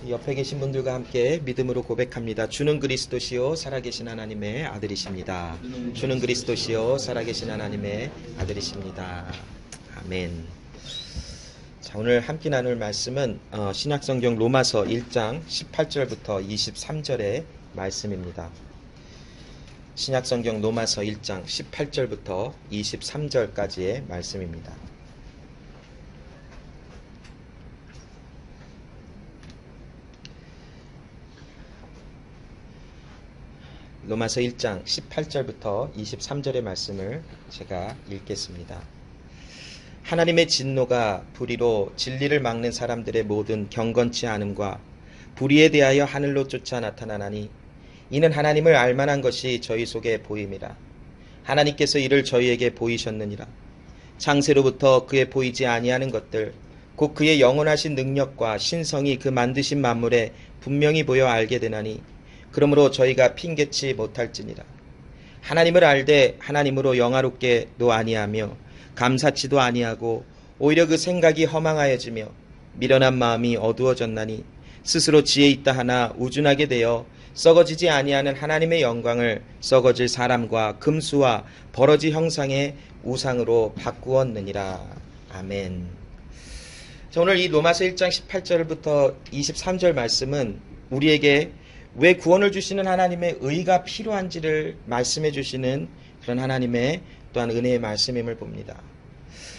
옆에 계신 분들과 함께 믿음으로 고백합니다. 주는 그리스도시요 살아계신 하나님의 아들이십니다. 주는 그리스도시요 살아계신 하나님의 아들이십니다. 아멘. 자, 오늘 함께 나눌 말씀은 신약성경 로마서 1장 18절부터 23절의 말씀입니다. 신약성경 로마서 1장 18절부터 23절까지의 말씀입니다. 로마서 1장 18절부터 23절의 말씀을 제가 읽겠습니다. 하나님의 진노가 불의로 진리를 막는 사람들의 모든 경건치 않음과 불의에 대하여 하늘로 쫓아 나타나나니 이는 하나님을 알만한 것이 저희 속에 보임이라. 하나님께서 이를 저희에게 보이셨느니라. 창세로부터 그의 보이지 아니하는 것들 곧 그의 영원하신 능력과 신성이 그 만드신 만물에 분명히 보여 알게 되나니 그러므로 저희가 핑계치 못할지니라. 하나님을 알되 하나님으로 영화롭게도 아니하며 감사치도 아니하고 오히려 그 생각이 허망하여지며 미련한 마음이 어두워졌나니 스스로 지혜 있다 하나 우준하게 되어 썩어지지 아니하는 하나님의 영광을 썩어질 사람과 금수와 버러지 형상의 우상으로 바꾸었느니라. 아멘. 자, 오늘 이 로마서 1장 18절부터 23절 말씀은 우리에게 왜 구원을 주시는 하나님의 의가 필요한지를 말씀해 주시는 그런 하나님의 또한 은혜의 말씀임을 봅니다.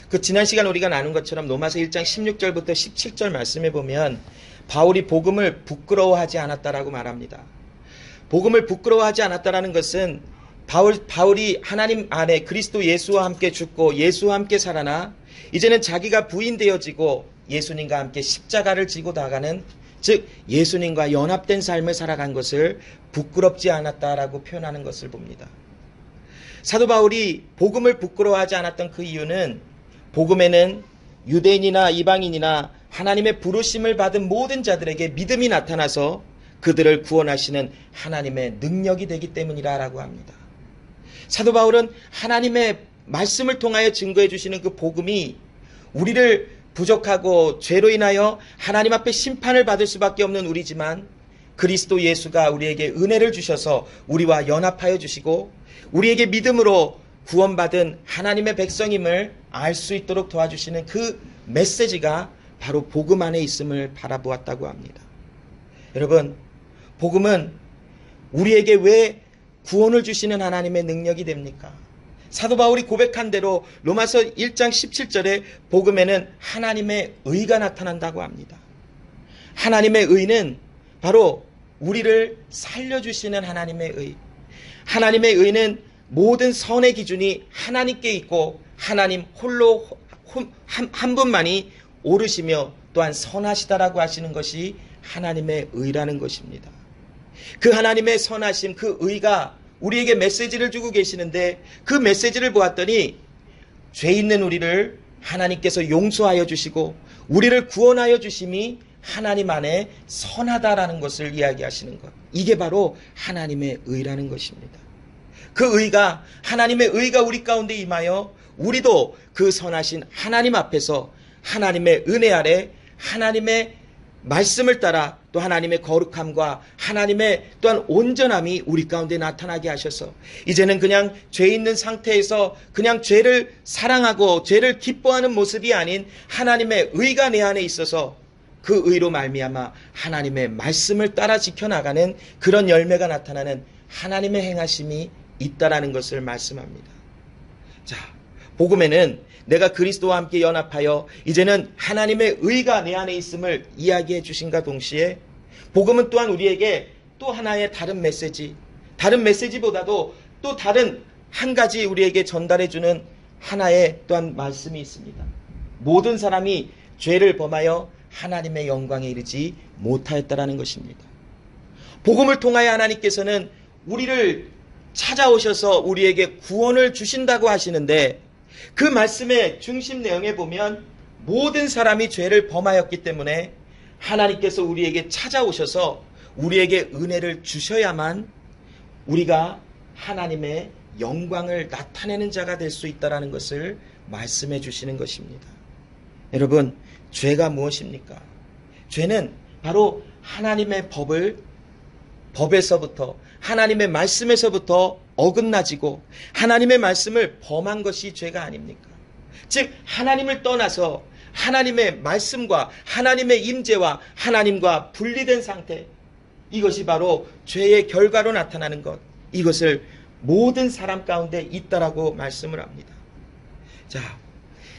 그 지난 시간 우리가 나눈 것처럼 로마서 1장 16절부터 17절 말씀에 보면 바울이 복음을 부끄러워하지 않았다라고 말합니다. 복음을 부끄러워하지 않았다라는 것은 바울이 하나님 안에 그리스도 예수와 함께 죽고 예수와 함께 살아나 이제는 자기가 부인되어지고 예수님과 함께 십자가를 지고 나가는, 즉 예수님과 연합된 삶을 살아간 것을 부끄럽지 않았다라고 표현하는 것을 봅니다. 사도 바울이 복음을 부끄러워하지 않았던 그 이유는 복음에는 유대인이나 이방인이나 하나님의 부르심을 받은 모든 자들에게 믿음이 나타나서 그들을 구원하시는 하나님의 능력이 되기 때문이라고 합니다. 사도 바울은 하나님의 말씀을 통하여 증거해 주시는 그 복음이 우리를 부족하고 죄로 인하여 하나님 앞에 심판을 받을 수밖에 없는 우리지만 그리스도 예수가 우리에게 은혜를 주셔서 우리와 연합하여 주시고 우리에게 믿음으로 구원받은 하나님의 백성임을 알 수 있도록 도와주시는 그 메시지가 바로 복음 안에 있음을 바라보았다고 합니다. 여러분, 복음은 우리에게 왜 구원을 주시는 하나님의 능력이 됩니까? 사도 바울이 고백한 대로 로마서 1장 17절에 복음에는 하나님의 의가 나타난다고 합니다. 하나님의 의는 바로 우리를 살려주시는 하나님의 의. 하나님의 의는 모든 선의 기준이 하나님께 있고 하나님 홀로 한 분만이 옳으시며 또한 선하시다라고 하시는 것이 하나님의 의라는 것입니다. 그 하나님의 선하심, 그 의가 우리에게 메시지를 주고 계시는데 그 메시지를 보았더니 죄 있는 우리를 하나님께서 용서하여 주시고 우리를 구원하여 주심이 하나님 안에 선하다라는 것을 이야기하시는 것. 이게 바로 하나님의 의라는 것입니다. 그 의가, 하나님의 의가 우리 가운데 임하여 우리도 그 선하신 하나님 앞에서 하나님의 은혜 아래 하나님의 말씀을 따라 또 하나님의 거룩함과 하나님의 또한 온전함이 우리 가운데 나타나게 하셔서 이제는 그냥 죄 있는 상태에서 그냥 죄를 사랑하고 죄를 기뻐하는 모습이 아닌 하나님의 의가 내 안에 있어서 그 의로 말미암아 하나님의 말씀을 따라 지켜나가는 그런 열매가 나타나는 하나님의 행하심이 있다라는 것을 말씀합니다. 자, 복음에는 내가 그리스도와 함께 연합하여 이제는 하나님의 의가 내 안에 있음을 이야기해 주신과 동시에 복음은 또한 우리에게 또 하나의 다른 메시지보다도 또 다른 한 가지 우리에게 전달해 주는 하나의 또한 말씀이 있습니다. 모든 사람이 죄를 범하여 하나님의 영광에 이르지 못하였다라는 것입니다. 복음을 통하여 하나님께서는 우리를 찾아오셔서 우리에게 구원을 주신다고 하시는데 그 말씀의 중심 내용에 보면 모든 사람이 죄를 범하였기 때문에 하나님께서 우리에게 찾아오셔서 우리에게 은혜를 주셔야만 우리가 하나님의 영광을 나타내는 자가 될 수 있다는 것을 말씀해 주시는 것입니다. 여러분, 죄가 무엇입니까? 죄는 바로 하나님의 법에서부터 하나님의 말씀에서부터 어긋나지고 하나님의 말씀을 범한 것이 죄가 아닙니까? 즉 하나님을 떠나서 하나님의 말씀과 하나님의 임재와 하나님과 분리된 상태, 이것이 바로 죄의 결과로 나타나는 것, 이것을 모든 사람 가운데 있다라고 말씀을 합니다. 자,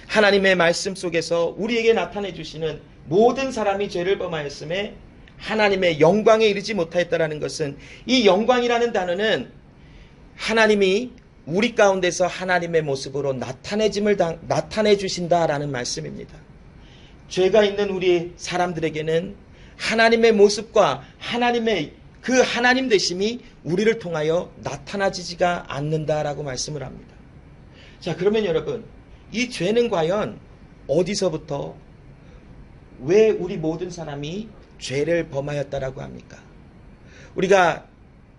하나님의 말씀 속에서 우리에게 나타내 주시는 모든 사람이 죄를 범하였음에 하나님의 영광에 이르지 못하였다라는 것은, 이 영광이라는 단어는 하나님이 우리 가운데서 하나님의 모습으로 나타내 주신다라는 말씀입니다. 죄가 있는 우리 사람들에게는 하나님의 모습과 하나님의 그 하나님 되심이 우리를 통하여 나타나지가 않는다라고 말씀을 합니다. 자, 그러면 여러분, 이 죄는 과연 어디서부터, 왜 우리 모든 사람이 죄를 범하였다라고 합니까? 우리가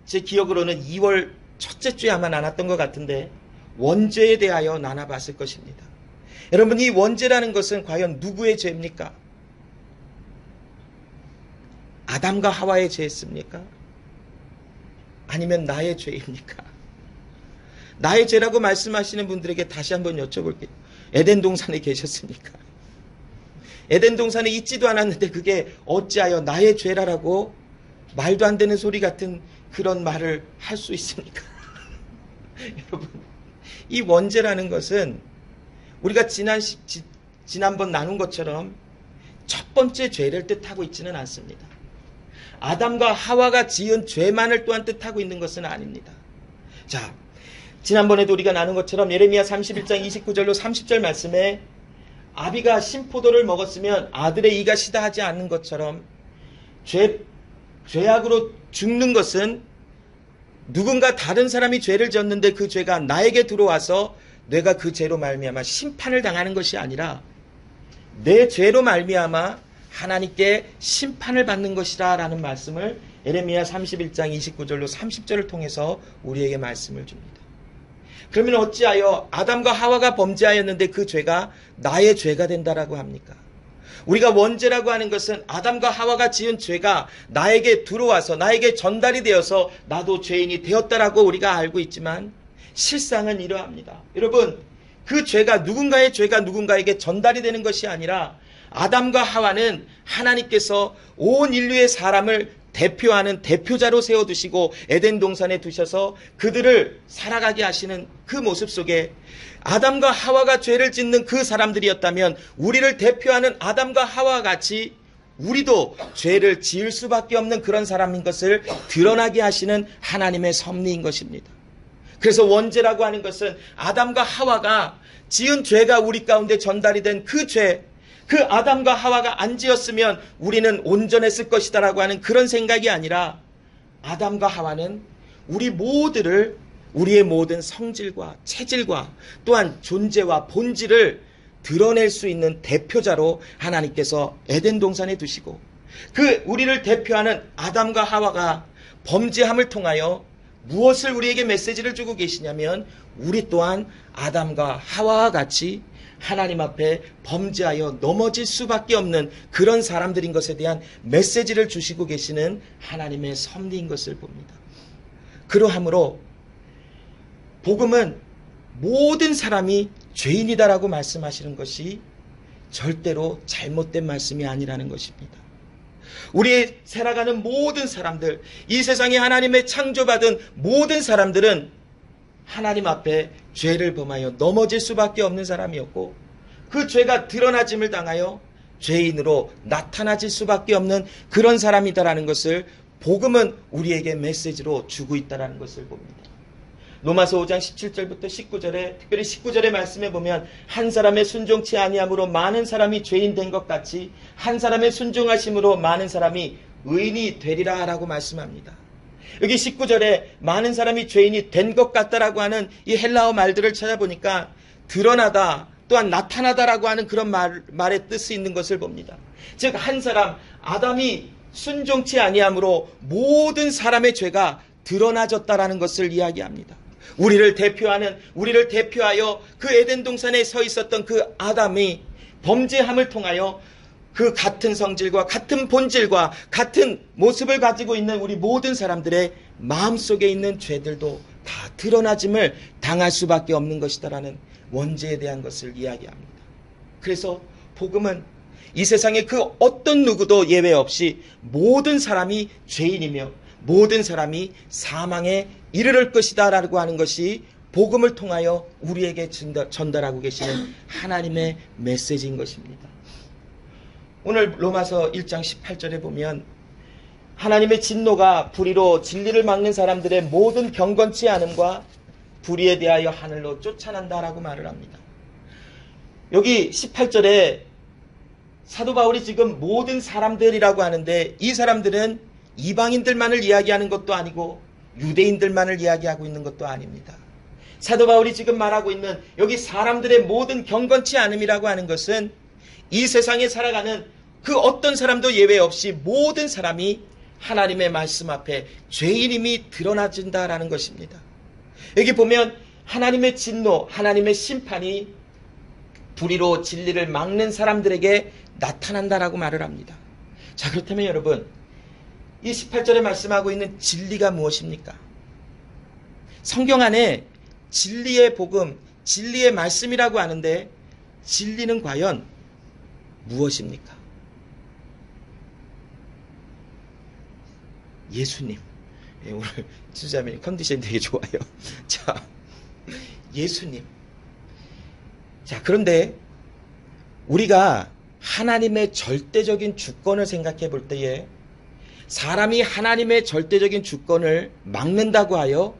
제 기억으로는 2월 첫째 주에 아마 나눴던 것 같은데, 원죄에 대하여 나눠봤을 것입니다. 여러분, 이 원죄라는 것은 과연 누구의 죄입니까? 아담과 하와의 죄였습니까? 아니면 나의 죄입니까? 나의 죄라고 말씀하시는 분들에게 다시 한번 여쭤볼게요. 에덴 동산에 계셨습니까? 에덴 동산에 있지도 않았는데 그게 어찌하여 나의 죄라라고 말도 안 되는 소리 같은 그런 말을 할 수 있습니까? 여러분, 이 원죄라는 것은 우리가 지난번 나눈 것처럼 첫 번째 죄를 뜻하고 있지는 않습니다. 아담과 하와가 지은 죄만을 또한 뜻하고 있는 것은 아닙니다. 자, 지난번에도 우리가 나눈 것처럼 예레미야 31장 29절로 30절 말씀에 아비가 신포도를 먹었으면 아들의 이가 시다 하지 않는 것처럼 죄악으로 죽는 것은 누군가 다른 사람이 죄를 지었는데 그 죄가 나에게 들어와서 내가 그 죄로 말미암아 심판을 당하는 것이 아니라 내 죄로 말미암아 하나님께 심판을 받는 것이라 라는 말씀을 예레미야 31장 29절로 30절을 통해서 우리에게 말씀을 줍니다. 그러면 어찌하여 아담과 하와가 범죄하였는데 그 죄가 나의 죄가 된다라고 합니까? 우리가 원죄라고 하는 것은 아담과 하와가 지은 죄가 나에게 들어와서 나에게 전달이 되어서 나도 죄인이 되었다라고 우리가 알고 있지만 실상은 이러합니다. 여러분, 그 죄가 누군가의 죄가 누군가에게 전달이 되는 것이 아니라 아담과 하와는 하나님께서 온 인류의 사람을 대표하는 대표자로 세워두시고 에덴 동산에 두셔서 그들을 살아가게 하시는 그 모습 속에 아담과 하와가 죄를 짓는 그 사람들이었다면 우리를 대표하는 아담과 하와와 같이 우리도 죄를 지을 수밖에 없는 그런 사람인 것을 드러나게 하시는 하나님의 섭리인 것입니다. 그래서 원죄라고 하는 것은 아담과 하와가 지은 죄가 우리 가운데 전달이 된 그 죄, 그 아담과 하와가 안 지었으면 우리는 온전했을 것이다라고 하는 그런 생각이 아니라 아담과 하와는 우리 모두를, 우리의 모든 성질과 체질과 또한 존재와 본질을 드러낼 수 있는 대표자로 하나님께서 에덴 동산에 두시고 그 우리를 대표하는 아담과 하와가 범죄함을 통하여 무엇을 우리에게 메시지를 주고 계시냐면 우리 또한 아담과 하와와 같이 하나님 앞에 범죄하여 넘어질 수밖에 없는 그런 사람들인 것에 대한 메시지를 주시고 계시는 하나님의 섭리인 것을 봅니다. 그러하므로 복음은 모든 사람이 죄인이다라고 말씀하시는 것이 절대로 잘못된 말씀이 아니라는 것입니다. 우리의 살아가는 모든 사람들, 이 세상에 하나님의 창조받은 모든 사람들은 하나님 앞에 죄를 범하여 넘어질 수밖에 없는 사람이었고 그 죄가 드러나짐을 당하여 죄인으로 나타나질 수밖에 없는 그런 사람이다라는 것을 복음은 우리에게 메시지로 주고 있다는 것을 봅니다. 로마서 5장 17절부터 19절에 특별히 19절의 말씀에 보면 한 사람의 순종치 아니함으로 많은 사람이 죄인 된 것 같이 한 사람의 순종하심으로 많은 사람이 의인이 되리라 라고 말씀합니다. 여기 19절에 많은 사람이 죄인이 된 것 같다라고 하는 이 헬라어 말들을 찾아보니까 드러나다 또한 나타나다라고 하는 그런 말의 뜻이 있는 것을 봅니다. 즉 한 사람 아담이 순종치 아니함으로 모든 사람의 죄가 드러나졌다라는 것을 이야기합니다. 우리를 대표하여 그 에덴 동산에 서 있었던 그 아담이 범죄함을 통하여 그 같은 성질과 같은 본질과 같은 모습을 가지고 있는 우리 모든 사람들의 마음속에 있는 죄들도 다 드러나짐을 당할 수밖에 없는 것이다라는 원죄에 대한 것을 이야기합니다. 그래서 복음은 이 세상에 그 어떤 누구도 예외 없이 모든 사람이 죄인이며 모든 사람이 사망에 이르를 것이다 라고 하는 것이 복음을 통하여 우리에게 전달하고 계시는 하나님의 메시지인 것입니다. 오늘 로마서 1장 18절에 보면 하나님의 진노가 불의로 진리를 막는 사람들의 모든 경건치 않음과 불의에 대하여 하늘로 쫓아난다라고 말을 합니다. 여기 18절에 사도 바울이 지금 모든 사람들이라고 하는데 이 사람들은 이방인들만을 이야기하는 것도 아니고 유대인들만을 이야기하고 있는 것도 아닙니다. 사도 바울이 지금 말하고 있는 여기 사람들의 모든 경건치 않음이라고 하는 것은 이 세상에 살아가는 그 어떤 사람도 예외 없이 모든 사람이 하나님의 말씀 앞에 죄인임이 드러나진다라는 것입니다. 여기 보면 하나님의 진노, 하나님의 심판이 불의로 진리를 막는 사람들에게 나타난다라고 말을 합니다. 자, 그렇다면 여러분, 이 18절에 말씀하고 있는 진리가 무엇입니까? 성경 안에 진리의 복음, 진리의 말씀이라고 하는데 진리는 과연 무엇입니까? 예수님. 오늘 지주자매님 컨디션이 되게 좋아요. 자, 예수님. 자, 그런데 우리가 하나님의 절대적인 주권을 생각해 볼 때에 사람이 하나님의 절대적인 주권을 막는다고 하여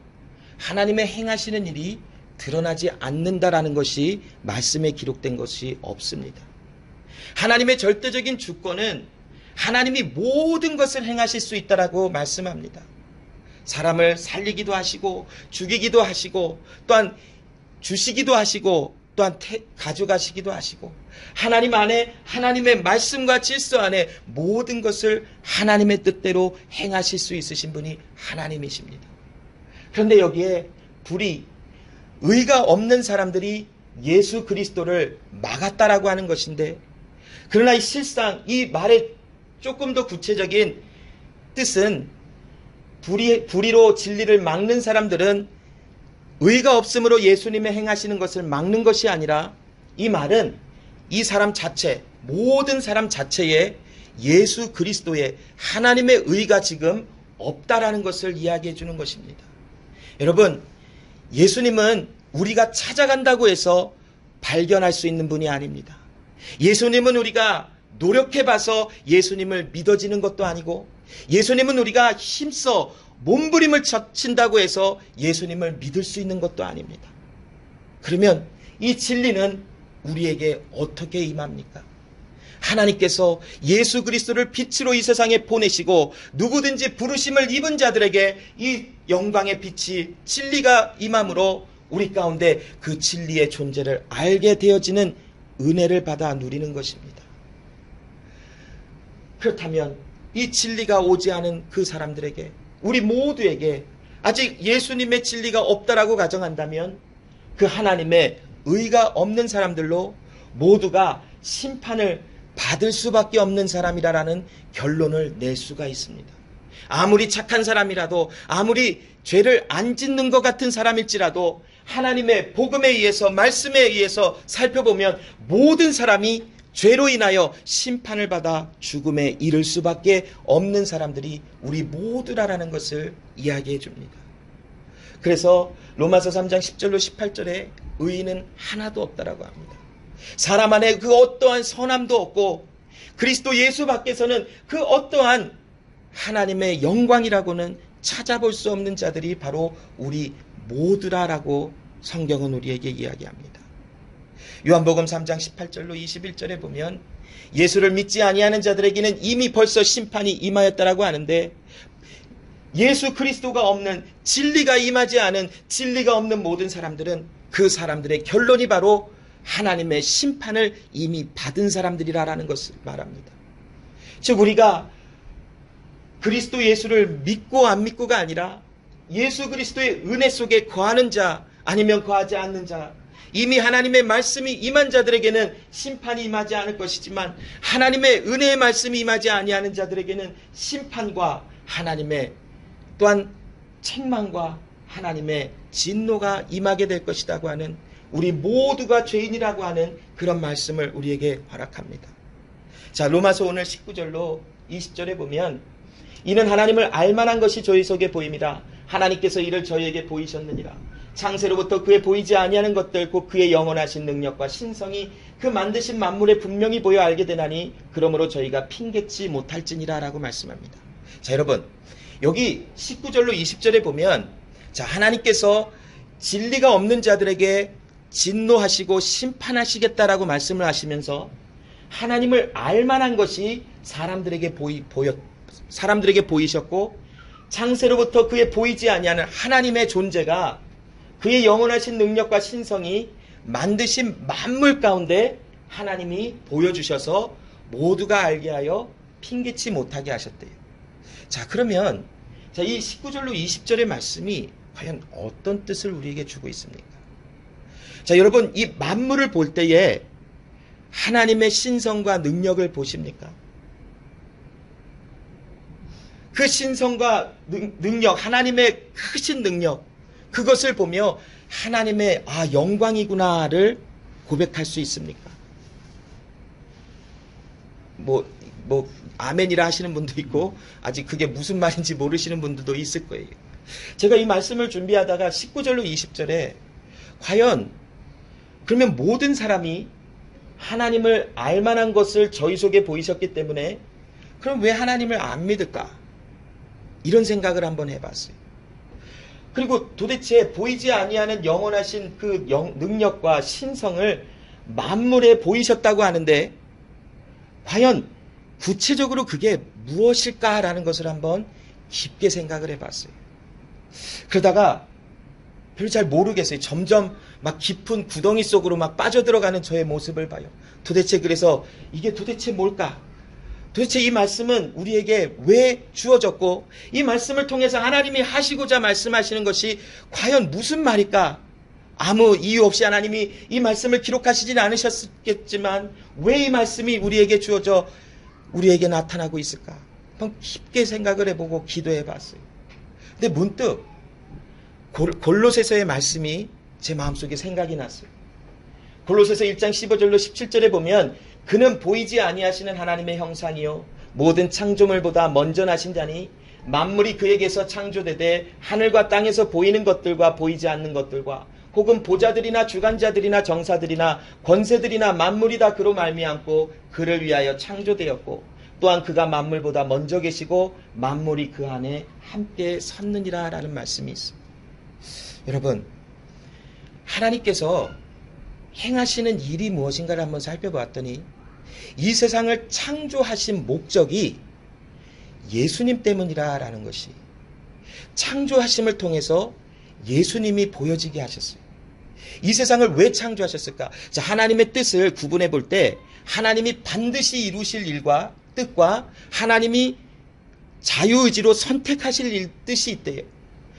하나님의 행하시는 일이 드러나지 않는다라는 것이 말씀에 기록된 것이 없습니다. 하나님의 절대적인 주권은 하나님이 모든 것을 행하실 수 있다라고 말씀합니다. 사람을 살리기도 하시고 죽이기도 하시고 또한 주시기도 하시고 또한 가져가시기도 하시고 하나님 안에 하나님의 말씀과 질서 안에 모든 것을 하나님의 뜻대로 행하실 수 있으신 분이 하나님이십니다. 그런데 여기에 불의, 의가 없는 사람들이 예수 그리스도를 막았다라고 하는 것인데 그러나 이 실상 이 말의 조금 더 구체적인 뜻은 불의로 진리를 막는 사람들은 의가 없으므로 예수님의 행하시는 것을 막는 것이 아니라 이 말은 이 사람 자체, 모든 사람 자체에 예수 그리스도의 하나님의 의가 지금 없다라는 것을 이야기해 주는 것입니다. 여러분, 예수님은 우리가 찾아간다고 해서 발견할 수 있는 분이 아닙니다. 예수님은 우리가 노력해봐서 예수님을 믿어지는 것도 아니고 예수님은 우리가 힘써 몸부림을 친다고 해서 예수님을 믿을 수 있는 것도 아닙니다. 그러면 이 진리는 우리에게 어떻게 임합니까? 하나님께서 예수 그리스도를 빛으로 이 세상에 보내시고 누구든지 부르심을 입은 자들에게 이 영광의 빛이 진리가 임함으로 우리 가운데 그 진리의 존재를 알게 되어지는 은혜를 받아 누리는 것입니다. 그렇다면 이 진리가 오지 않은 그 사람들에게 우리 모두에게 아직 예수님의 진리가 없다라고 가정한다면 그 하나님의 의가 없는 사람들로 모두가 심판을 받을 수밖에 없는 사람이라는 결론을 낼 수가 있습니다. 아무리 착한 사람이라도 아무리 죄를 안 짓는 것 같은 사람일지라도 하나님의 복음에 의해서 말씀에 의해서 살펴보면 모든 사람이 죄로 인하여 심판을 받아 죽음에 이를 수밖에 없는 사람들이 우리 모두라는 것을 이야기해 줍니다. 그래서 로마서 3장 10절로 18절에 의인은 하나도 없다라고 합니다. 사람 안에 그 어떠한 선함도 없고 그리스도 예수 밖에서는 그 어떠한 하나님의 영광이라고는 찾아볼 수 없는 자들이 바로 우리 모두라라고 성경은 우리에게 이야기합니다. 요한복음 3장 18절로 21절에 보면 예수를 믿지 아니하는 자들에게는 이미 벌써 심판이 임하였다라고 하는데 예수 그리스도가 없는 진리가 임하지 않은 진리가 없는 모든 사람들은 그 사람들의 결론이 바로 하나님의 심판을 이미 받은 사람들이라는 것을 말합니다. 즉 우리가 그리스도 예수를 믿고 안 믿고가 아니라 예수 그리스도의 은혜 속에 거하는 자 아니면 거하지 않는 자 이미 하나님의 말씀이 임한 자들에게는 심판이 임하지 않을 것이지만 하나님의 은혜의 말씀이 임하지 아니하는 자들에게는 심판과 하나님의 또한 책망과 하나님의 진노가 임하게 될 것이라고 하는, 우리 모두가 죄인이라고 하는 그런 말씀을 우리에게 허락합니다. 자, 로마서 오늘 19절로 20절에 보면 이는 하나님을 알만한 것이 저희 속에 보임이라. 하나님께서 이를 저희에게 보이셨느니라. 창세로부터 그의 보이지 아니하는 것들 곧 그의 영원하신 능력과 신성이 그 만드신 만물에 분명히 보여 알게 되나니 그러므로 저희가 핑계치 못할지니라 라고 말씀합니다. 자, 여러분, 여기 19절로 20절에 보면, 자, 하나님께서 진리가 없는 자들에게 진노하시고 심판하시겠다라고 말씀을 하시면서 하나님을 알만한 것이 사람들에게 보이셨고, 창세로부터 그의 보이지 아니하는 하나님의 존재가, 그의 영원하신 능력과 신성이 만드신 만물 가운데 하나님이 보여주셔서 모두가 알게 하여 핑계치 못하게 하셨대요. 자, 그러면 이 19절로 20절의 말씀이 과연 어떤 뜻을 우리에게 주고 있습니까? 자, 여러분, 이 만물을 볼 때에 하나님의 신성과 능력을 보십니까? 그 신성과 능력, 하나님의 크신 능력, 그것을 보며 하나님의 영광이구나를 고백할 수 있습니까? 아멘이라 하시는 분도 있고 아직 그게 무슨 말인지 모르시는 분들도 있을 거예요. 제가 이 말씀을 준비하다가 19절로 20절에 과연 그러면 모든 사람이 하나님을 알만한 것을 저희 속에 보이셨기 때문에 그럼 왜 하나님을 안 믿을까? 이런 생각을 한번 해봤어요. 그리고 도대체 보이지 아니하는 영원하신 그 능력과 신성을 만물에 보이셨다고 하는데 과연 구체적으로 그게 무엇일까라는 것을 한번 깊게 생각을 해봤어요. 그러다가 별로 잘 모르겠어요. 점점 막 깊은 구덩이 속으로 막 빠져들어가는 저의 모습을 봐요. 도대체 그래서 이게 도대체 뭘까? 도대체 이 말씀은 우리에게 왜 주어졌고 이 말씀을 통해서 하나님이 하시고자 말씀하시는 것이 과연 무슨 말일까? 아무 이유 없이 하나님이 이 말씀을 기록하시지는 않으셨겠지만 왜 이 말씀이 우리에게 주어져 우리에게 나타나고 있을까? 한번 깊게 생각을 해보고 기도해봤어요. 근데 문득 골로새서의 말씀이 제 마음속에 생각이 났어요. 골로새서 1장 15절로 17절에 보면 그는 보이지 아니하시는 하나님의 형상이요 모든 창조물보다 먼저 나신 자니 만물이 그에게서 창조되되 하늘과 땅에서 보이는 것들과 보이지 않는 것들과 혹은 보좌들이나 주관자들이나 정사들이나 권세들이나 만물이 다 그로 말미암고 그를 위하여 창조되었고 또한 그가 만물보다 먼저 계시고 만물이 그 안에 함께 섰느니라 라는 말씀이 있습니다. 여러분, 하나님께서 행하시는 일이 무엇인가를 한번 살펴보았더니 이 세상을 창조하신 목적이 예수님 때문이라는 것이, 창조하심을 통해서 예수님이 보여지게 하셨어요. 이 세상을 왜 창조하셨을까? 자, 하나님의 뜻을 구분해 볼 때 하나님이 반드시 이루실 일과 뜻과 하나님이 자유의지로 선택하실 뜻이 있대요.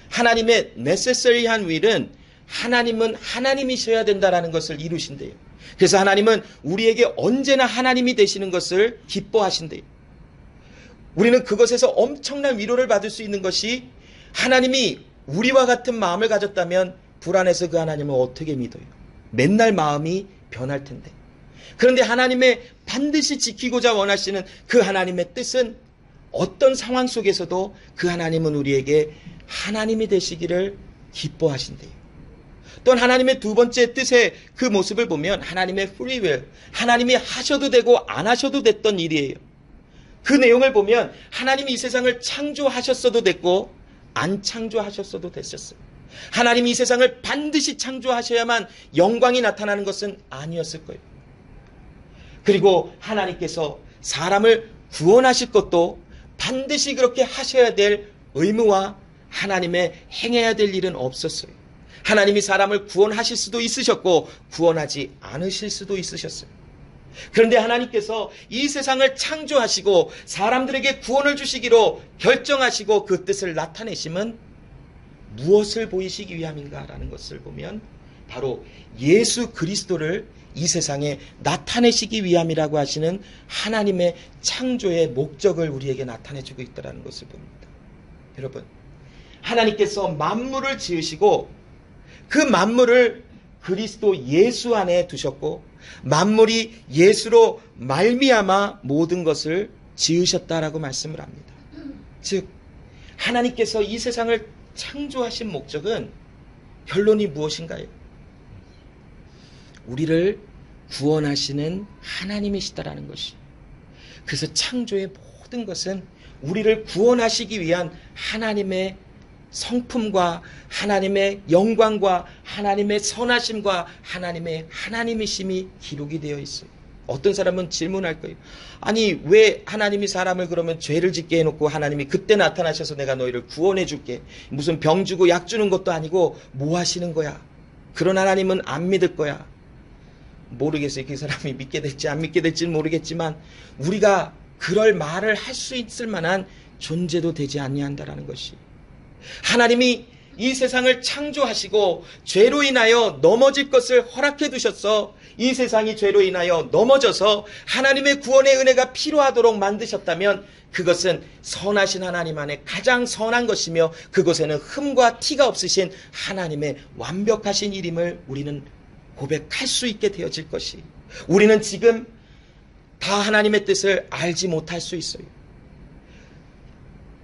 하나님의 necessary한 will은 하나님은 하나님이셔야 된다라는 것을 이루신대요. 그래서 하나님은 우리에게 언제나 하나님이 되시는 것을 기뻐하신대요. 우리는 그것에서 엄청난 위로를 받을 수 있는 것이 하나님이 우리와 같은 마음을 가졌다면 불안해서 그 하나님을 어떻게 믿어요? 맨날 마음이 변할 텐데. 그런데 하나님의 반드시 지키고자 원하시는 그 하나님의 뜻은 어떤 상황 속에서도 그 하나님은 우리에게 하나님이 되시기를 기뻐하신대요. 또한 하나님의 두 번째 뜻의 그 모습을 보면 하나님의 free will, 하나님이 하셔도 되고 안 하셔도 됐던 일이에요. 그 내용을 보면 하나님이 이 세상을 창조하셨어도 됐고 안 창조하셨어도 됐었어요. 하나님이 이 세상을 반드시 창조하셔야만 영광이 나타나는 것은 아니었을 거예요. 그리고 하나님께서 사람을 구원하실 것도 반드시 그렇게 하셔야 될 의무와 하나님의 행해야 될 일은 없었어요. 하나님이 사람을 구원하실 수도 있으셨고 구원하지 않으실 수도 있으셨어요. 그런데 하나님께서 이 세상을 창조하시고 사람들에게 구원을 주시기로 결정하시고 그 뜻을 나타내심은 무엇을 보이시기 위함인가라는 것을 보면 바로 예수 그리스도를 이 세상에 나타내시기 위함이라고 하시는 하나님의 창조의 목적을 우리에게 나타내주고 있다는 것을 봅니다. 여러분, 하나님께서 만물을 지으시고 그 만물을 그리스도 예수 안에 두셨고 만물이 예수로 말미암아 모든 것을 지으셨다라고 말씀을 합니다. 즉 하나님께서 이 세상을 창조하신 목적은 결론이 무엇인가요? 우리를 구원하시는 하나님이시다라는 것이. 그래서 창조의 모든 것은 우리를 구원하시기 위한 하나님의 성품과 하나님의 영광과 하나님의 선하심과 하나님의 하나님이심이 기록이 되어 있어요. 어떤 사람은 질문할 거예요. 아니 왜 하나님이 사람을 그러면 죄를 짓게 해놓고 하나님이 그때 나타나셔서 내가 너희를 구원해 줄게. 무슨 병 주고 약 주는 것도 아니고 뭐 하시는 거야. 그런 하나님은 안 믿을 거야. 모르겠어요. 그 사람이 믿게 될지 안 믿게 될지는 모르겠지만 우리가 그럴 말을 할 수 있을 만한 존재도 되지 아니한다라는 것이. 하나님이 이 세상을 창조하시고 죄로 인하여 넘어질 것을 허락해 두셨어. 이 세상이 죄로 인하여 넘어져서 하나님의 구원의 은혜가 필요하도록 만드셨다면 그것은 선하신 하나님 안에 가장 선한 것이며 그것에는 흠과 티가 없으신 하나님의 완벽하신 일임을 우리는 고백할 수 있게 되어질 것이. 우리는 지금 다 하나님의 뜻을 알지 못할 수 있어요.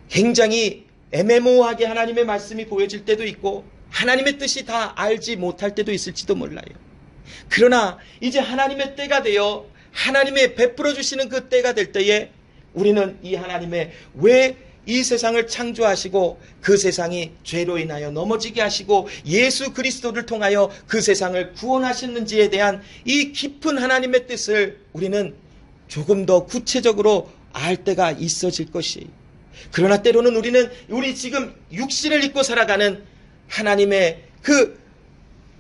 굉장히 애매모호하게 하나님의 말씀이 보여질 때도 있고 하나님의 뜻이 다 알지 못할 때도 있을지도 몰라요. 그러나 이제 하나님의 때가 되어 하나님의 베풀어 주시는 그 때가 될 때에 우리는 이 하나님의 왜 이 세상을 창조하시고 그 세상이 죄로 인하여 넘어지게 하시고 예수 그리스도를 통하여 그 세상을 구원하셨는지에 대한 이 깊은 하나님의 뜻을 우리는 조금 더 구체적으로 알 때가 있어질 것이. 그러나 때로는 우리 지금 육신을 입고 살아가는 하나님의 그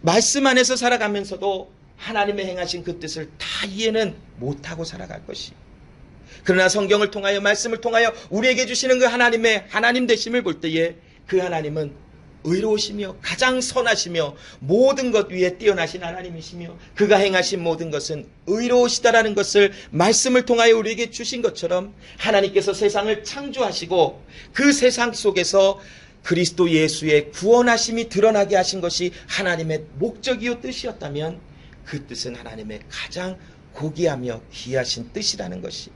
말씀 안에서 살아가면서도 하나님의 행하신 그 뜻을 다 이해는 못하고 살아갈 것이. 그러나 성경을 통하여 말씀을 통하여 우리에게 주시는 그 하나님의 하나님 되심을 볼 때에 그 하나님은 의로우시며 가장 선하시며 모든 것 위에 뛰어나신 하나님이시며 그가 행하신 모든 것은 의로우시다라는 것을 말씀을 통하여 우리에게 주신 것처럼 하나님께서 세상을 창조하시고 그 세상 속에서 그리스도 예수의 구원하심이 드러나게 하신 것이 하나님의 목적이요 뜻이었다면 그 뜻은 하나님의 가장 고귀하며 귀하신 뜻이라는 것이.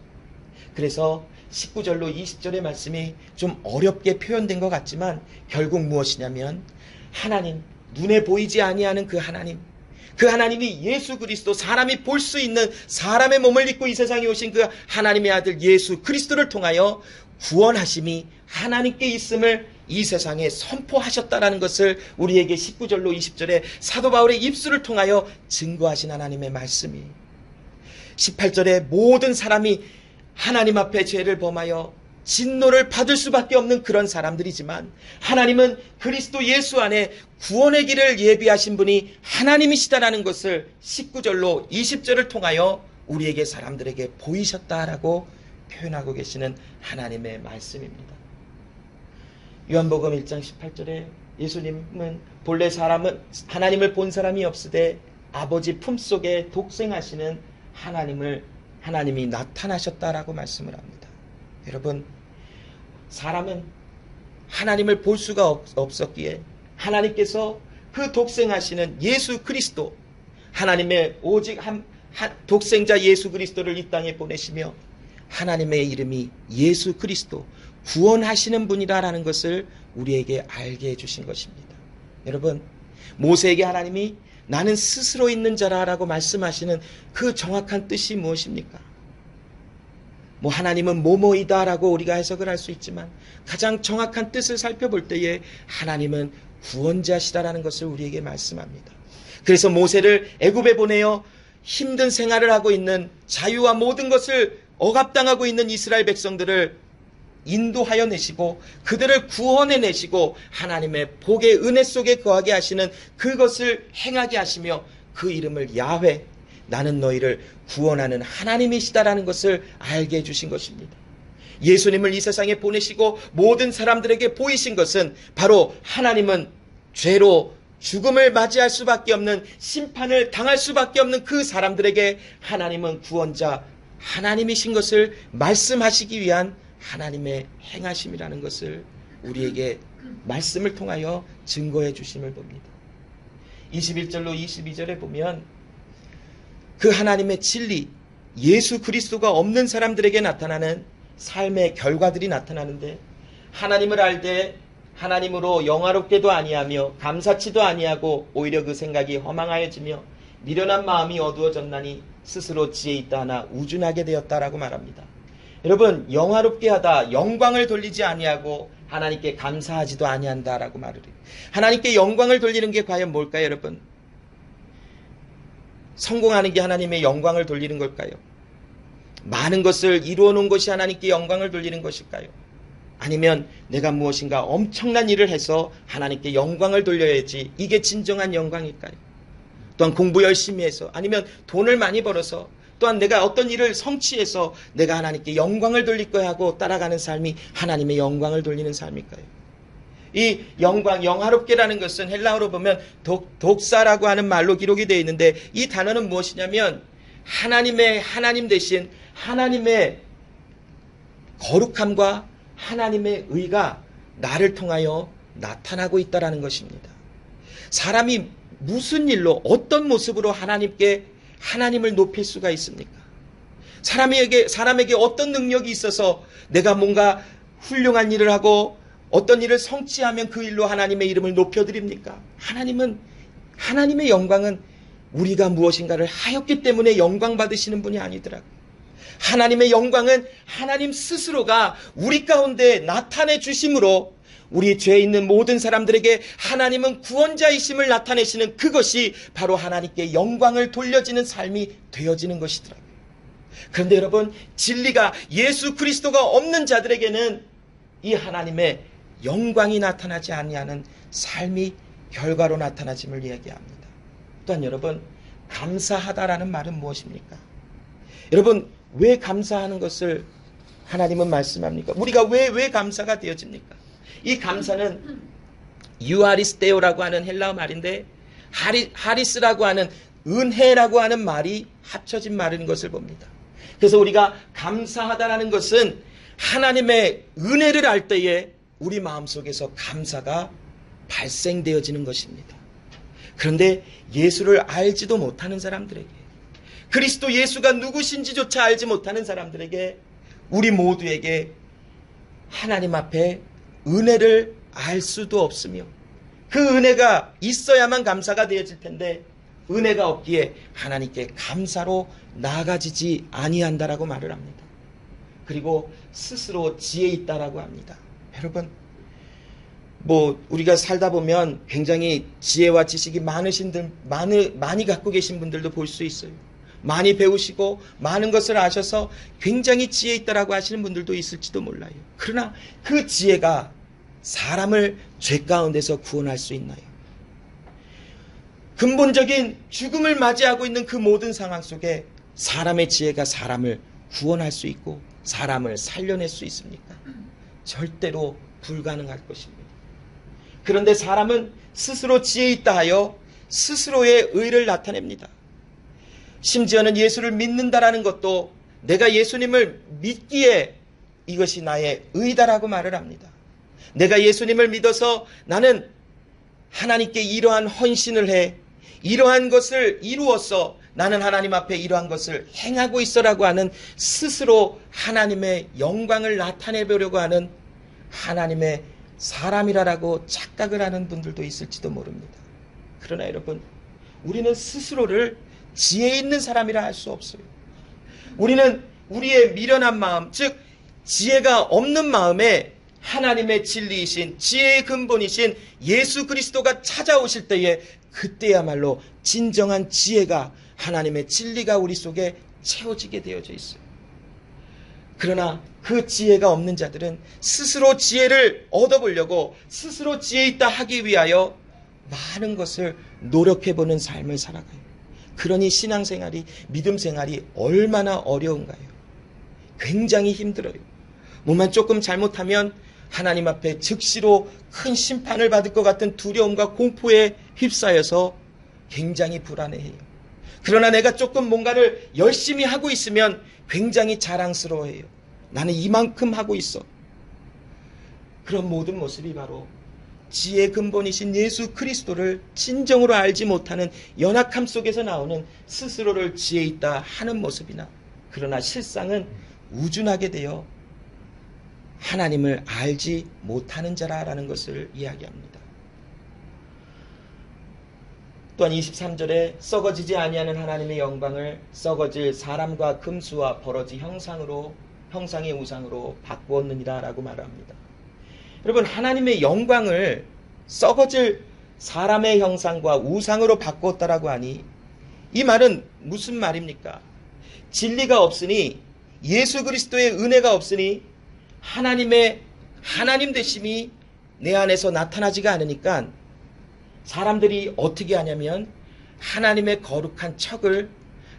그래서 19절로 20절의 말씀이 좀 어렵게 표현된 것 같지만 결국 무엇이냐면 하나님, 눈에 보이지 아니하는 그 하나님이 예수 그리스도, 사람이 볼 수 있는 사람의 몸을 입고 이 세상에 오신 그 하나님의 아들 예수 그리스도를 통하여 구원하심이 하나님께 있음을 이 세상에 선포하셨다라는 것을 우리에게 19절로 20절에 사도 바울의 입술을 통하여 증거하신 하나님의 말씀이. 18절에 모든 사람이 하나님 앞에 죄를 범하여 진노를 받을 수밖에 없는 그런 사람들이지만 하나님은 그리스도 예수 안에 구원의 길을 예비하신 분이 하나님이시다라는 것을 19절로 20절을 통하여 우리에게 사람들에게 보이셨다라고 표현하고 계시는 하나님의 말씀입니다. 요한복음 1장 18절에 예수님은 본래 하나님을 본 사람이 없으되 아버지 품속에 독생하시는 하나님이 나타나셨다라고 말씀을 합니다. 여러분, 사람은 하나님을 볼 수가 없었기에 하나님께서 그 독생하시는 예수 그리스도, 하나님의 오직 한 독생자 예수 그리스도를 이 땅에 보내시며 하나님의 이름이 예수 그리스도, 구원하시는 분이라는 것을 우리에게 알게 해주신 것입니다. 여러분, 모세에게 하나님이 나는 스스로 있는 자라라고 말씀하시는 그 정확한 뜻이 무엇입니까? 하나님은 뭐뭐이다라고 우리가 해석을 할 수 있지만 가장 정확한 뜻을 살펴볼 때에 하나님은 구원자시다라는 것을 우리에게 말씀합니다. 그래서 모세를 애굽에 보내어 힘든 생활을 하고 있는, 자유와 모든 것을 억압당하고 있는 이스라엘 백성들을 인도하여 내시고 그들을 구원해 내시고 하나님의 복의 은혜 속에 거하게 하시는 그것을 행하게 하시며 그 이름을 야훼, 나는 너희를 구원하는 하나님이시다라는 것을 알게 해주신 것입니다. 예수님을 이 세상에 보내시고 모든 사람들에게 보이신 것은 바로 하나님은 죄로 죽음을 맞이할 수밖에 없는, 심판을 당할 수밖에 없는 그 사람들에게 하나님은 구원자, 하나님이신 것을 말씀하시기 위한 하나님의 행하심이라는 것을 우리에게 말씀을 통하여 증거해 주심을 봅니다. 21절로 22절에 보면 그 하나님의 진리, 예수 그리스도가 없는 사람들에게 나타나는 삶의 결과들이 나타나는데, 하나님을 알되 하나님으로 영화롭게도 아니하며 감사치도 아니하고 오히려 그 생각이 허망하여지며 미련한 마음이 어두워졌나니 스스로 지혜 있다 하나 우준하게 되었다라고 말합니다. 여러분, 영화롭게 하다, 영광을 돌리지 아니하고 하나님께 감사하지도 아니한다라고 말을 해요. 하나님께 영광을 돌리는 게 과연 뭘까요, 여러분? 성공하는 게 하나님의 영광을 돌리는 걸까요? 많은 것을 이루어 놓은 것이 하나님께 영광을 돌리는 것일까요? 아니면 내가 무엇인가 엄청난 일을 해서 하나님께 영광을 돌려야지, 이게 진정한 영광일까요? 또한 공부 열심히 해서, 아니면 돈을 많이 벌어서, 또한 내가 어떤 일을 성취해서 내가 하나님께 영광을 돌릴 거야 하고 따라가는 삶이 하나님의 영광을 돌리는 삶일까요? 이 영광, 영화롭게라는 것은 헬라어로 보면 독사라고 하는 말로 기록이 되어 있는데, 이 단어는 무엇이냐면 하나님 대신 하나님의 거룩함과 하나님의 의가 나를 통하여 나타나고 있다는 것입니다. 사람이 무슨 일로, 어떤 모습으로 하나님을 높일 수가 있습니까? 사람에게 어떤 능력이 있어서 내가 뭔가 훌륭한 일을 하고 어떤 일을 성취하면 그 일로 하나님의 이름을 높여드립니까? 하나님의 영광은 우리가 무엇인가를 하였기 때문에 영광 받으시는 분이 아니더라고요. 하나님의 영광은 하나님 스스로가 우리 가운데 나타내 주심으로 우리 죄 있는 모든 사람들에게 하나님은 구원자이심을 나타내시는, 그것이 바로 하나님께 영광을 돌려지는 삶이 되어지는 것이더라고요. 그런데 여러분, 진리가 예수 그리스도가 없는 자들에게는 이 하나님의 영광이 나타나지 아니하는 삶이 결과로 나타나짐을 이야기합니다. 또한 여러분, 감사하다라는 말은 무엇입니까? 여러분, 왜 감사하는 것을 하나님은 말씀합니까? 우리가 왜 감사가 되어집니까? 이 감사는 유아리스테오라고 하는 헬라어 말인데, 하리스라고 하는 은혜라고 하는 말이 합쳐진 말인 것을 봅니다. 그래서 우리가 감사하다라는 것은 하나님의 은혜를 알 때에 우리 마음속에서 감사가 발생되어지는 것입니다. 그런데 예수를 알지도 못하는 사람들에게, 그리스도 예수가 누구신지조차 알지 못하는 사람들에게, 우리 모두에게 하나님 앞에 은혜를 알 수도 없으며, 그 은혜가 있어야만 감사가 되어질 텐데 은혜가 없기에 하나님께 감사로 나아가지지 아니한다라고 말을 합니다. 그리고 스스로 지혜 있다라고 합니다. 여러분, 우리가 살다 보면 굉장히 지혜와 지식이 많이 갖고 계신 분들도 볼 수 있어요. 많이 배우시고 많은 것을 아셔서 굉장히 지혜 있다라고 하시는 분들도 있을지도 몰라요. 그러나 그 지혜가 사람을 죄 가운데서 구원할 수 있나요? 근본적인 죽음을 맞이하고 있는 그 모든 상황 속에 사람의 지혜가 사람을 구원할 수 있고 사람을 살려낼 수 있습니까? 절대로 불가능할 것입니다. 그런데 사람은 스스로 지혜 있다 하여 스스로의 의를 나타냅니다. 심지어는 예수를 믿는다라는 것도 내가 예수님을 믿기에 이것이 나의 의다라고 말을 합니다. 내가 예수님을 믿어서 나는 하나님께 이러한 헌신을 해, 이러한 것을 이루어서 나는 하나님 앞에 이러한 것을 행하고 있어라고 하는, 스스로 하나님의 영광을 나타내보려고 하는 하나님의 사람이라고 착각을 하는 분들도 있을지도 모릅니다. 그러나 여러분, 우리는 스스로를 지혜 있는 사람이라 할 수 없어요. 우리는 우리의 미련한 마음, 즉 지혜가 없는 마음에 하나님의 진리이신, 지혜의 근본이신 예수 그리스도가 찾아오실 때에 그때야말로 진정한 지혜가, 하나님의 진리가 우리 속에 채워지게 되어져 있어요. 그러나 그 지혜가 없는 자들은 스스로 지혜를 얻어보려고, 스스로 지혜 있다 하기 위하여 많은 것을 노력해보는 삶을 살아가요. 그러니 신앙생활이, 믿음생활이 얼마나 어려운가요? 굉장히 힘들어요. 뭐만 조금 잘못하면 하나님 앞에 즉시로 큰 심판을 받을 것 같은 두려움과 공포에 휩싸여서 굉장히 불안해해요. 그러나 내가 조금 뭔가를 열심히 하고 있으면 굉장히 자랑스러워해요. 나는 이만큼 하고 있어. 그런 모든 모습이 바로 지혜의 근본이신 예수 그리스도를 진정으로 알지 못하는 연약함 속에서 나오는 스스로를 지혜 있다 하는 모습이나, 그러나 실상은 우준하게 되어 하나님을 알지 못하는 자라라는 것을 이야기합니다. 또한 23절에 썩어지지 아니하는 하나님의 영광을 썩어질 사람과 금수와 버러지 형상의 우상으로 바꾸었느니라 라고 말합니다. 여러분, 하나님의 영광을 썩어질 사람의 형상과 우상으로 바꾸었다라고 하니 이 말은 무슨 말입니까? 진리가 없으니, 예수 그리스도의 은혜가 없으니 하나님 되심이 내 안에서 나타나지가 않으니까 사람들이 어떻게 하냐면 하나님의 거룩한 척을,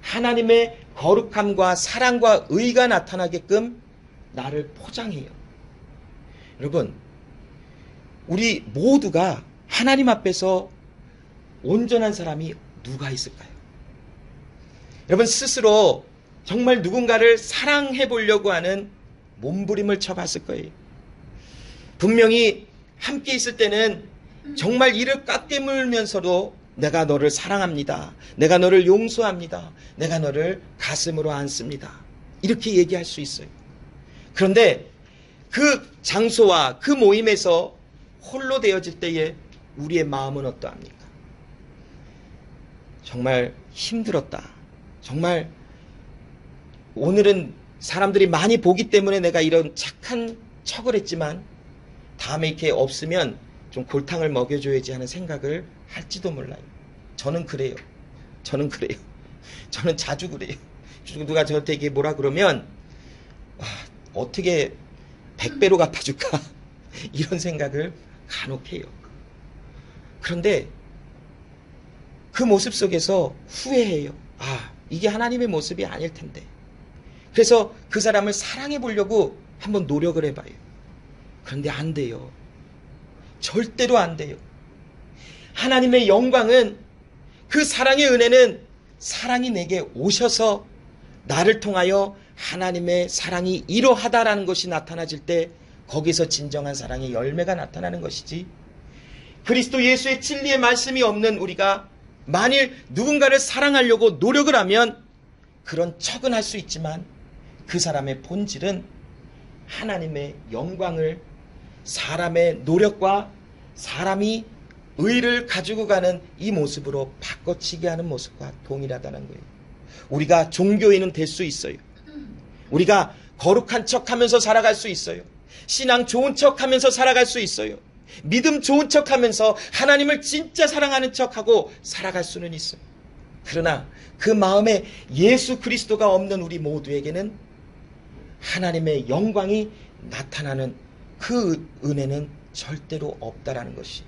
하나님의 거룩함과 사랑과 의가 나타나게끔 나를 포장해요. 여러분, 우리 모두가 하나님 앞에서 온전한 사람이 누가 있을까요? 여러분, 스스로 정말 누군가를 사랑해 보려고 하는 몸부림을 쳐봤을 거예요. 분명히 함께 있을 때는 정말 이를 꽉 깨물면서도 내가 너를 사랑합니다. 내가 너를 용서합니다. 내가 너를 가슴으로 안습니다. 이렇게 얘기할 수 있어요. 그런데 그 장소와 그 모임에서 홀로 되어질 때에 우리의 마음은 어떠합니까? 정말 힘들었다. 정말 오늘은 사람들이 많이 보기 때문에 내가 이런 착한 척을 했지만 다음에 이렇게 없으면 좀 골탕을 먹여줘야지 하는 생각을 할지도 몰라요. 저는 그래요. 저는 자주 그래요. 누가 저한테 이게 뭐라 그러면 어떻게 100배로 갚아줄까? 이런 생각을 간혹 해요. 그런데 그 모습 속에서 후회해요. 이게 하나님의 모습이 아닐 텐데. 그래서 그 사람을 사랑해 보려고 한번 노력을 해봐요. 그런데 안 돼요. 절대로 안 돼요. 하나님의 영광은, 그 사랑의 은혜는 사랑이 내게 오셔서 나를 통하여 하나님의 사랑이 이러하다라는 것이 나타나질 때 거기서 진정한 사랑의 열매가 나타나는 것이지, 그리스도 예수의 진리의 말씀이 없는 우리가 만일 누군가를 사랑하려고 노력을 하면 그런 척은 할 수 있지만 그 사람의 본질은 하나님의 영광을 사람의 노력과 사람이 의를 가지고 가는 이 모습으로 바꿔치게 하는 모습과 동일하다는 거예요. 우리가 종교인은 될 수 있어요. 우리가 거룩한 척하면서 살아갈 수 있어요. 신앙 좋은 척하면서 살아갈 수 있어요. 믿음 좋은 척하면서 하나님을 진짜 사랑하는 척하고 살아갈 수는 있어요. 그러나 그 마음에 예수 그리스도가 없는 우리 모두에게는 하나님의 영광이 나타나는 그 은혜는 절대로 없다라는 것이.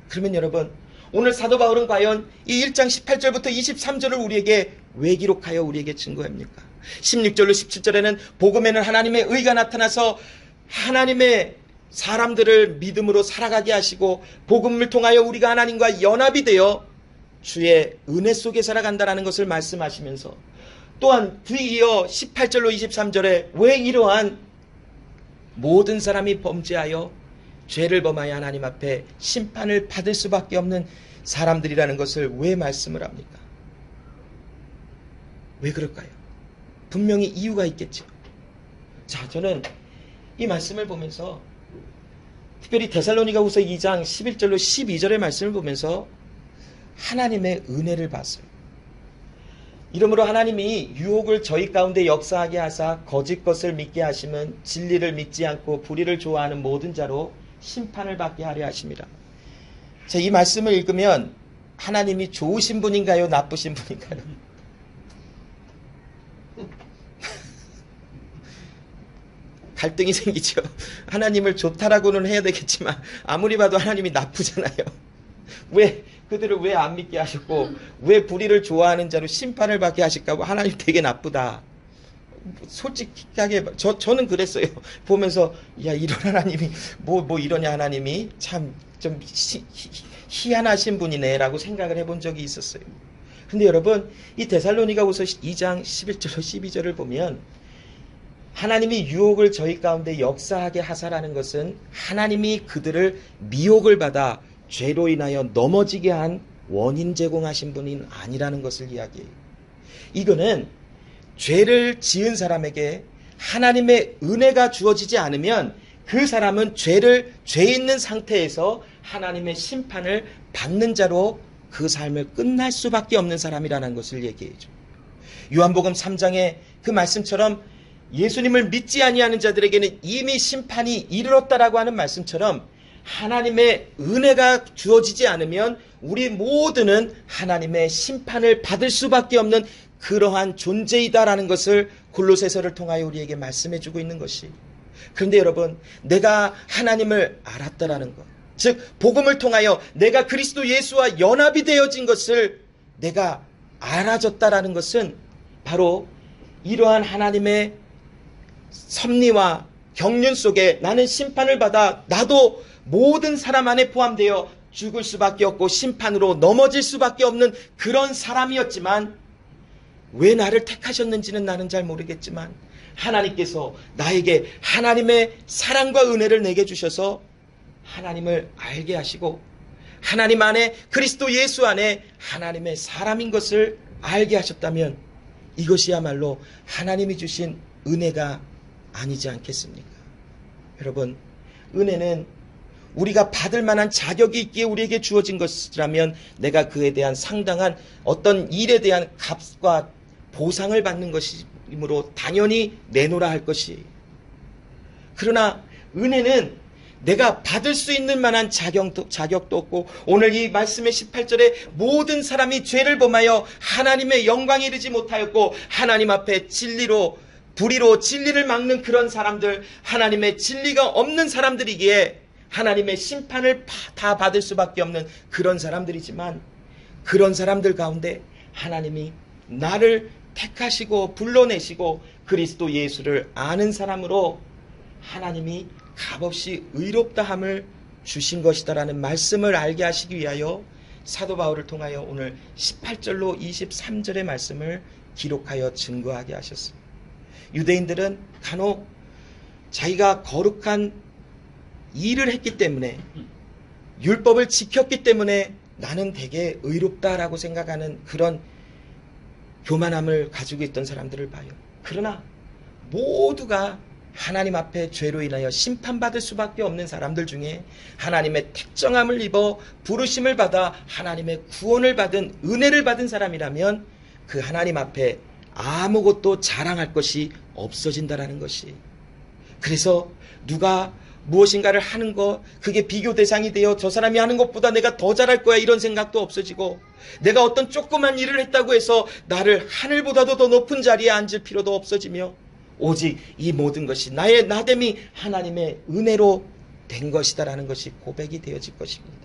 그러면 여러분, 오늘 사도 바울은 과연 이 1장 18절부터 23절을 우리에게 왜 기록하여 우리에게 증거합니까? 16절로 17절에는 복음에는 하나님의 의가 나타나서 하나님의 사람들을 믿음으로 살아가게 하시고 복음을 통하여 우리가 하나님과 연합이 되어 주의 은혜 속에 살아간다는 것을 말씀하시면서, 또한 뒤이어 18절로 23절에 왜 이러한 모든 사람이 범죄하여 죄를 범하여 하나님 앞에 심판을 받을 수밖에 없는 사람들이라는 것을 왜 말씀을 합니까? 왜 그럴까요? 분명히 이유가 있겠죠. 자, 저는 이 말씀을 보면서 특별히 데살로니가후서 2장 11절로 12절의 말씀을 보면서 하나님의 은혜를 봤어요. 이러므로 하나님이 유혹을 저희 가운데 역사하게 하사 거짓 것을 믿게 하심은 진리를 믿지 않고 불의를 좋아하는 모든 자로 심판을 받게 하려 하십니다. 자, 이 말씀을 읽으면 하나님이 좋으신 분인가요? 나쁘신 분인가요? 갈등이 생기죠. 하나님을 좋다라고는 해야 되겠지만 아무리 봐도 하나님이 나쁘잖아요. 왜 그들을 왜 안 믿게 하셨고 왜 불의를 좋아하는 자로 심판을 받게 하실까? 하나님 되게 나쁘다. 솔직하게 저는 그랬어요. 보면서 야 이런 하나님이 뭐 이러냐 하나님이 참 좀 희한하신 분이네라고 생각을 해본 적이 있었어요. 근데 여러분 이 데살로니가후서 2장 11절로 12절을 보면 하나님이 유혹을 저희 가운데 역사하게 하사라는 것은 하나님이 그들을 미혹을 받아 죄로 인하여 넘어지게 한 원인 제공하신 분이 아니라는 것을 이야기해요. 이거는 죄를 지은 사람에게 하나님의 은혜가 주어지지 않으면 그 사람은 죄 있는 상태에서 하나님의 심판을 받는 자로 그 삶을 끝날 수밖에 없는 사람이라는 것을 얘기해줘. 요한복음 3장의 그 말씀처럼 예수님을 믿지 아니하는 자들에게는 이미 심판이 이르렀다라고 하는 말씀처럼 하나님의 은혜가 주어지지 않으면 우리 모두는 하나님의 심판을 받을 수밖에 없는 그러한 존재이다라는 것을 골로새서를 통하여 우리에게 말씀해주고 있는 것이. 그런데 여러분, 내가 하나님을 알았다라는 것, 즉 복음을 통하여 내가 그리스도 예수와 연합이 되어진 것을 내가 알아졌다라는 것은 바로 이러한 하나님의 섭리와 경륜 속에 나는 심판을 받아 나도 모든 사람 안에 포함되어 죽을 수밖에 없고 심판으로 넘어질 수밖에 없는 그런 사람이었지만 왜 나를 택하셨는지는 나는 잘 모르겠지만 하나님께서 나에게 하나님의 사랑과 은혜를 내게 주셔서 하나님을 알게 하시고 하나님 안에 그리스도 예수 안에 하나님의 사람인 것을 알게 하셨다면 이것이야말로 하나님이 주신 은혜가 아니지 않겠습니까? 여러분, 은혜는 우리가 받을 만한 자격이 있기에 우리에게 주어진 것이라면 내가 그에 대한 상당한 어떤 일에 대한 값과 보상을 받는 것이므로 당연히 내놓으라 할 것이. 그러나 은혜는 내가 받을 수 있는 만한 자격도 없고 오늘 이 말씀의 18절에 모든 사람이 죄를 범하여 하나님의 영광에 이르지 못하였고 하나님 앞에 불의로 진리를 막는 그런 사람들, 하나님의 진리가 없는 사람들이기에 하나님의 심판을 다 받을 수밖에 없는 그런 사람들이지만 그런 사람들 가운데 하나님이 나를 택하시고 불러내시고 그리스도 예수를 아는 사람으로 하나님이 값없이 의롭다함을 주신 것이다라는 말씀을 알게 하시기 위하여 사도 바울을 통하여 오늘 18절로 23절의 말씀을 기록하여 증거하게 하셨습니다. 유대인들은 간혹 자기가 거룩한 일을 했기 때문에 율법을 지켰기 때문에 나는 되게 의롭다라고 생각하는 그런 교만함을 가지고 있던 사람들을 봐요. 그러나 모두가 하나님 앞에 죄로 인하여 심판받을 수밖에 없는 사람들 중에 하나님의 택정함을 입어 부르심을 받아 하나님의 구원을 받은 은혜를 받은 사람이라면 그 하나님 앞에 아무것도 자랑할 것이 없어진다라는 것이. 그래서 누가 무엇인가를 하는 것, 그게 비교 대상이 되어 저 사람이 하는 것보다 내가 더 잘할 거야 이런 생각도 없어지고 내가 어떤 조그만 일을 했다고 해서 나를 하늘보다도 더 높은 자리에 앉을 필요도 없어지며 오직 이 모든 것이 나의 나됨이 하나님의 은혜로 된 것이다라는 것이 고백이 되어질 것입니다.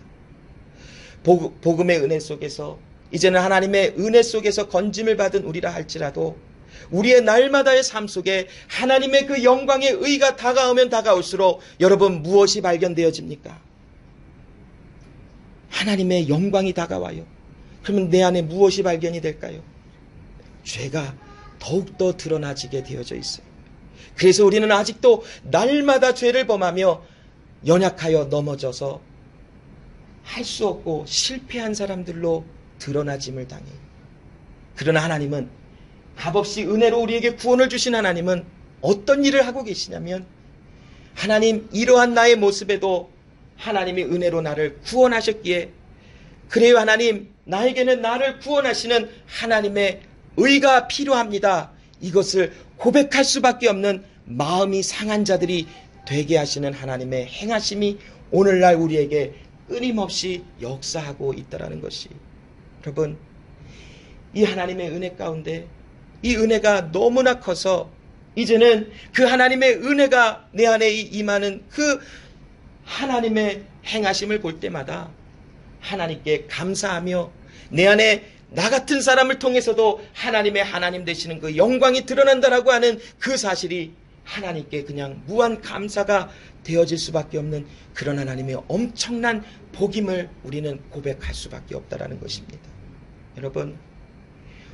복음의 은혜 속에서 이제는 하나님의 은혜 속에서 건짐을 받은 우리라 할지라도 우리의 날마다의 삶 속에 하나님의 그 영광의 의가 다가오면 다가올수록 여러분 무엇이 발견되어집니까? 하나님의 영광이 다가와요. 그러면 내 안에 무엇이 발견이 될까요? 죄가 더욱더 드러나지게 되어져 있어요. 그래서 우리는 아직도 날마다 죄를 범하며 연약하여 넘어져서 할 수 없고 실패한 사람들로 드러나짐을 당해요. 그러나 하나님은 값없이 은혜로 우리에게 구원을 주신 하나님은 어떤 일을 하고 계시냐면 하나님 이러한 나의 모습에도 하나님이 은혜로 나를 구원하셨기에 그래요 하나님 나에게는 나를 구원하시는 하나님의 의가 필요합니다. 이것을 고백할 수밖에 없는 마음이 상한 자들이 되게 하시는 하나님의 행하심이 오늘날 우리에게 끊임없이 역사하고 있다는 것이. 여러분 이 하나님의 은혜 가운데 이 은혜가 너무나 커서 이제는 그 하나님의 은혜가 내 안에 임하는 그 하나님의 행하심을 볼 때마다 하나님께 감사하며 내 안에 나 같은 사람을 통해서도 하나님의 하나님 되시는 그 영광이 드러난다라고 하는 그 사실이 하나님께 그냥 무한 감사가 되어질 수밖에 없는 그런 하나님의 엄청난 복임을 우리는 고백할 수밖에 없다라는 것입니다. 여러분,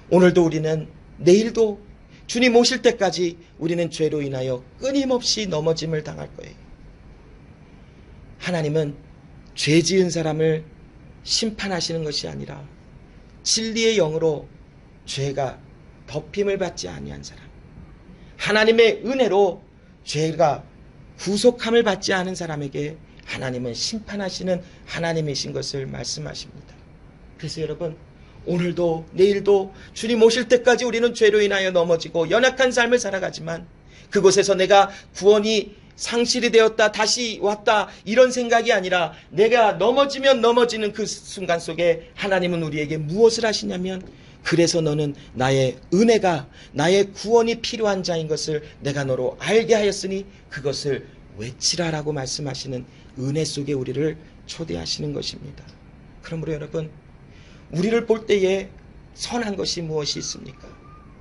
오늘도 우리는, 내일도 주님 오실 때까지 우리는 죄로 인하여 끊임없이 넘어짐을 당할 거예요. 하나님은 죄 지은 사람을 심판하시는 것이 아니라 진리의 영으로 죄가 덮임을 받지 아니한 사람, 하나님의 은혜로 죄가 구속함을 받지 않은 사람에게 하나님은 심판하시는 하나님이신 것을 말씀하십니다. 그래서 여러분, 오늘도 내일도 주님 오실 때까지 우리는 죄로 인하여 넘어지고 연약한 삶을 살아가지만 그곳에서 내가 구원이 상실이 되었다, 다시 왔다, 이런 생각이 아니라 내가 넘어지면 넘어지는 그 순간 속에 하나님은 우리에게 무엇을 하시냐면, 그래서 너는 나의 은혜가, 나의 구원이 필요한 자인 것을 내가 너로 알게 하였으니 그것을 외치라라고 말씀하시는 은혜 속에 우리를 초대하시는 것입니다. 그러므로 여러분, 우리를 볼 때에 선한 것이 무엇이 있습니까?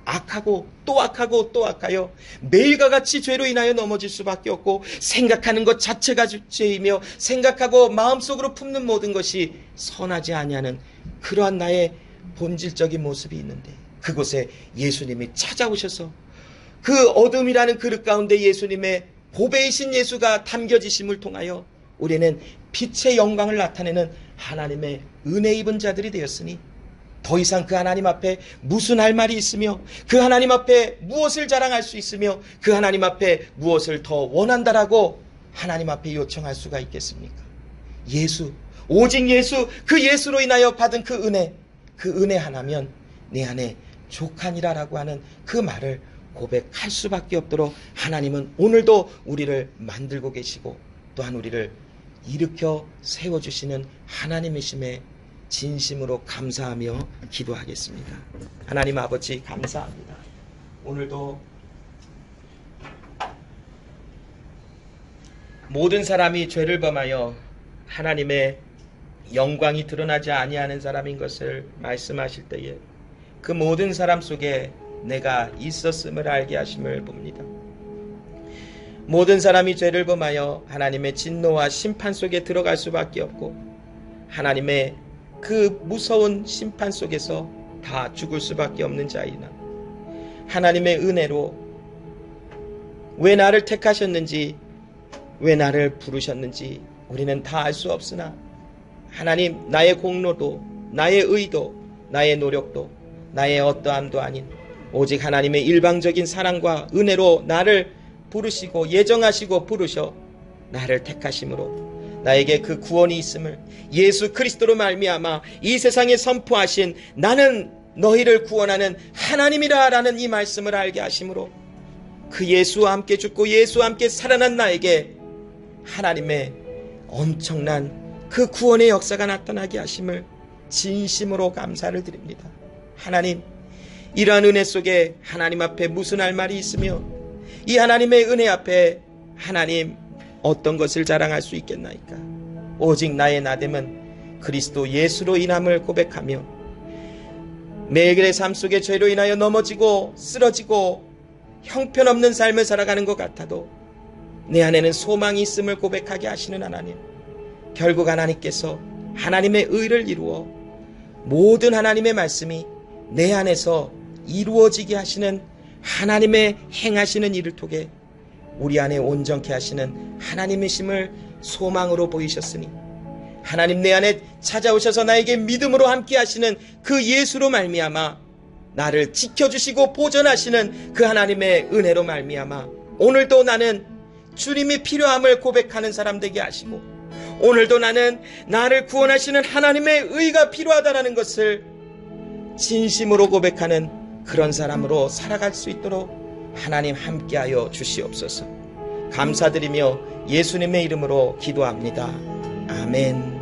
악하고 또 악하고 또 악하여 매일과 같이 죄로 인하여 넘어질 수밖에 없고, 생각하는 것 자체가 죄이며 생각하고 마음속으로 품는 모든 것이 선하지 아니하는 그러한 나의 본질적인 모습이 있는데, 그곳에 예수님이 찾아오셔서 그 어둠이라는 그릇 가운데 예수님의 보배이신 예수가 담겨지심을 통하여 우리는 빛의 영광을 나타내는 하나님의 은혜 입은 자들이 되었으니, 더 이상 그 하나님 앞에 무슨 할 말이 있으며, 그 하나님 앞에 무엇을 자랑할 수 있으며, 그 하나님 앞에 무엇을 더 원한다라고 하나님 앞에 요청할 수가 있겠습니까? 예수, 오직 예수, 그 예수로 인하여 받은 그 은혜 하나면 내 안에 족하니라라고 하는 그 말을 고백할 수밖에 없도록 하나님은 오늘도 우리를 만들고 계시고, 또한 우리를 일으켜 세워주시는 하나님이심에 진심으로 감사하며 기도하겠습니다. 하나님 아버지, 감사합니다. 오늘도 모든 사람이 죄를 범하여 하나님의 영광이 드러나지 아니하는 사람인 것을 말씀하실 때에 그 모든 사람 속에 내가 있었음을 알게 하심을 봅니다. 모든 사람이 죄를 범하여 하나님의 진노와 심판 속에 들어갈 수밖에 없고, 하나님의 그 무서운 심판 속에서 다 죽을 수밖에 없는 자이나, 하나님의 은혜로 왜 나를 택하셨는지, 왜 나를 부르셨는지 우리는 다 알 수 없으나, 하나님, 나의 공로도, 나의 의도, 나의 노력도, 나의 어떠함도 아닌 오직 하나님의 일방적인 사랑과 은혜로 나를 부르시고 예정하시고 부르셔 나를 택하심으로 나에게 그 구원이 있음을 예수 그리스도로 말미암아 이 세상에 선포하신 나는 너희를 구원하는 하나님이라 라는 이 말씀을 알게 하심으로, 그 예수와 함께 죽고 예수와 함께 살아난 나에게 하나님의 엄청난 그 구원의 역사가 나타나게 하심을 진심으로 감사를 드립니다. 하나님, 이러한 은혜 속에 하나님 앞에 무슨 할 말이 있으며, 이 하나님의 은혜 앞에 하나님 어떤 것을 자랑할 수 있겠나이까? 오직 나의 나됨은 그리스도 예수로 인함을 고백하며, 매일의 삶 속에 죄로 인하여 넘어지고 쓰러지고 형편없는 삶을 살아가는 것 같아도 내 안에는 소망이 있음을 고백하게 하시는 하나님, 결국 하나님께서 하나님의 의를 이루어 모든 하나님의 말씀이 내 안에서 이루어지게 하시는 하나님의 행하시는 일을 통해 우리 안에 온전케 하시는 하나님이심을 소망으로 보이셨으니, 하나님 내 안에 찾아오셔서 나에게 믿음으로 함께 하시는 그 예수로 말미암아 나를 지켜주시고 보존하시는 그 하나님의 은혜로 말미암아 오늘도 나는 주님이 필요함을 고백하는 사람 되게 하시고, 오늘도 나는 나를 구원하시는 하나님의 의가 필요하다는 것을 진심으로 고백하는 그런 사람으로 살아갈 수 있도록 하나님 함께하여 주시옵소서. 감사드리며 예수님의 이름으로 기도합니다. 아멘.